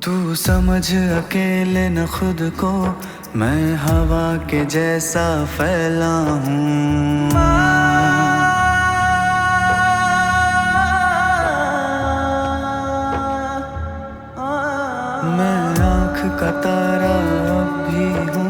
तू समझ अकेले न खुद को, मैं हवा के जैसा फैला हूँ। मैं आँख का तारा अब भी हूँ,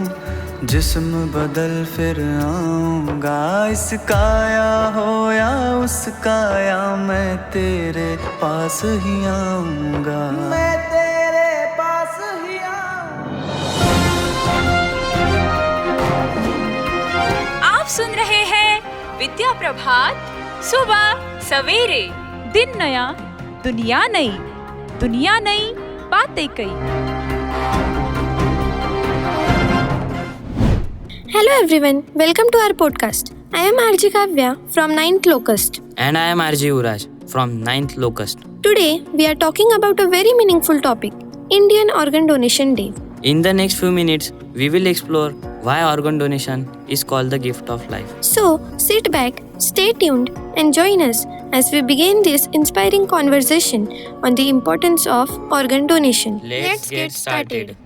जिस्म बदल फिर आऊँगा। इस काया हो या उस काया, मैं तेरे पास ही आऊँगा। मैं तेरे पास ही आप सुन रहे हैं विद्या प्रभात, सुबह सवेरे। दिन नया दुनिया नई, दुनिया नई बातें कई। Hello everyone, welcome to our podcast. I am RJ Kavya from 9th Locust. And I am RJ Uraj from 9th Locust. Today we are talking about a very meaningful topic, Indian Organ Donation Day. In the next few minutes, we will explore why organ donation is called the gift of life. So sit back, stay tuned and join us as we begin this inspiring conversation on the importance of organ donation. Let's get started.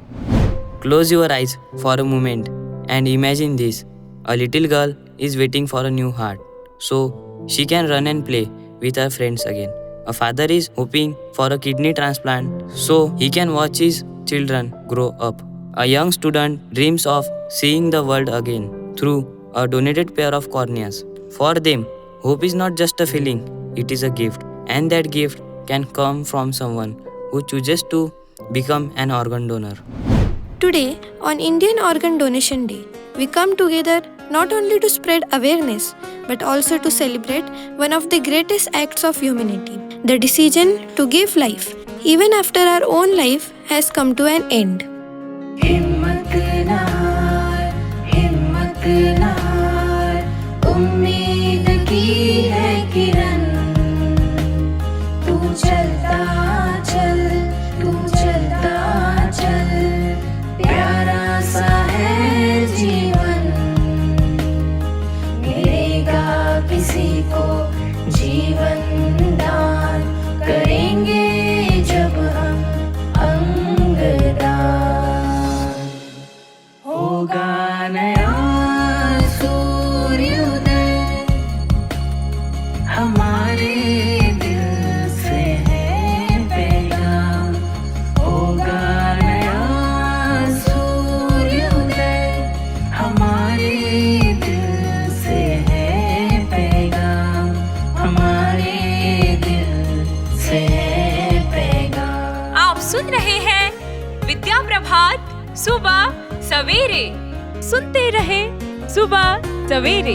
Close your eyes for a moment and imagine this. A little girl is waiting for a new heart so she can run and play with her friends again. A father is hoping for a kidney transplant so he can watch his children grow up. A young student dreams of seeing the world again through a donated pair of corneas. For them, hope is not just a feeling, it is a gift. And that gift can come from someone who chooses to become an organ donor. Today on Indian Organ Donation Day, we come together not only to spread awareness but also to celebrate one of the greatest acts of humanity, the decision to give life, even after our own life has come to an end. हिम्मत न हार, उम्मीद की है किरण। तू चलता चल, प्यारा सा है जीवन। मिलेगा किसी को जीवन दान, करेंगे जब हम अंगदान। होगा नया सूर्योदय, हमारे दिल से है पैगाम। होगा नया सूर्योदय, हमारे दिल से है पैगाम। हमारे दिल से है पैगाम। आप सुन रहे हैं विद्या प्रभात, सुबह सवेरे। सुनते रहे सुबह सवेरे।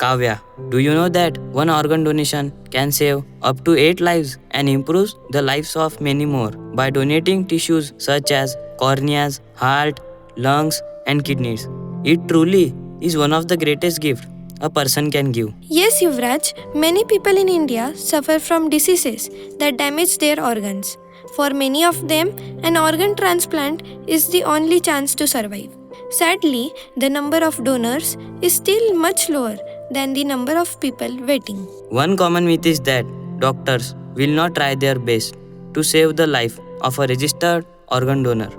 Kavya, do you know that one organ donation can save up to 8 lives and improves the lives of many more by donating tissues such as corneas, heart, lungs, and kidneys? It truly is one of the greatest gifts a person can give. Yes, Yuvraj, many people in India suffer from diseases that damage their organs. For many of them, an organ transplant is the only chance to survive. Sadly, the number of donors is still much lower than the number of people waiting. One common myth is that doctors will not try their best to save the life of a registered organ donor.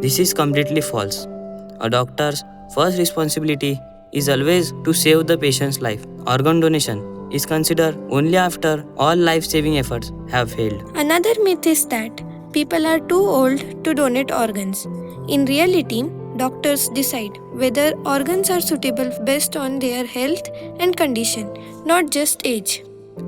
This is completely false. A doctor's first responsibility is always to save the patient's life. Organ donation is considered only after all life-saving efforts have failed. Another myth is that people are too old to donate organs. In reality, doctors decide whether organs are suitable based on their health and condition, not just age.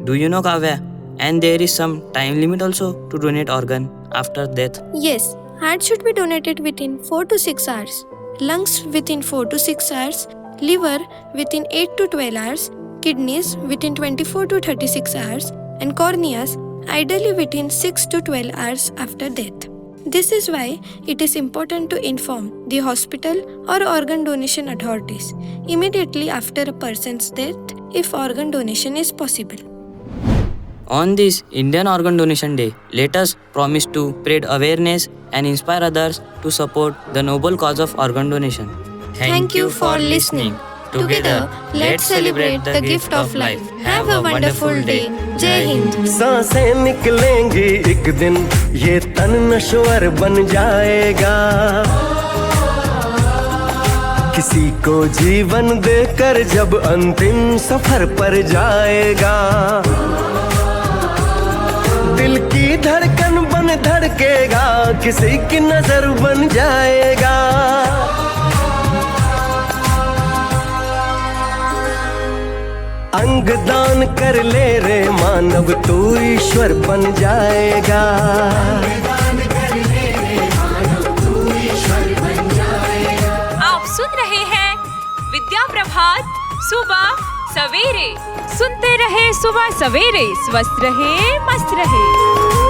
Do you know, Kavya? And there is some time limit also to donate organ after death. Yes, heart should be donated within 4 to 6 hours, lungs within 4 to 6 hours, liver within 8 to 12 hours, kidneys within 24 to 36 hours, and corneas ideally within 6 to 12 hours after death. This is why it is important to inform the hospital or organ donation authorities immediately after a person's death if organ donation is possible. On this Indian Organ Donation Day, let us promise to spread awareness and inspire others to support the noble cause of organ donation. Thank you for listening. Together, let's celebrate the gift of life. Have a wonderful day. जय हिंद। सांसें निकलेंगी एक दिन, ये तन नश्वर बन जाएगा। किसी को जीवन देकर जब अंतिम सफर पर जाएगा, दिल की धड़कन बन धड़केगा, किसी की नजर बन जाएगा। अंग दान कर ले रे मानव, तू ईश्वर बन जाएगा। आप सुन रहे हैं विद्या प्रभात सुबह सवेरे। सुनते रहे सुबह सवेरे, स्वस्थ रहे मस्त रहे।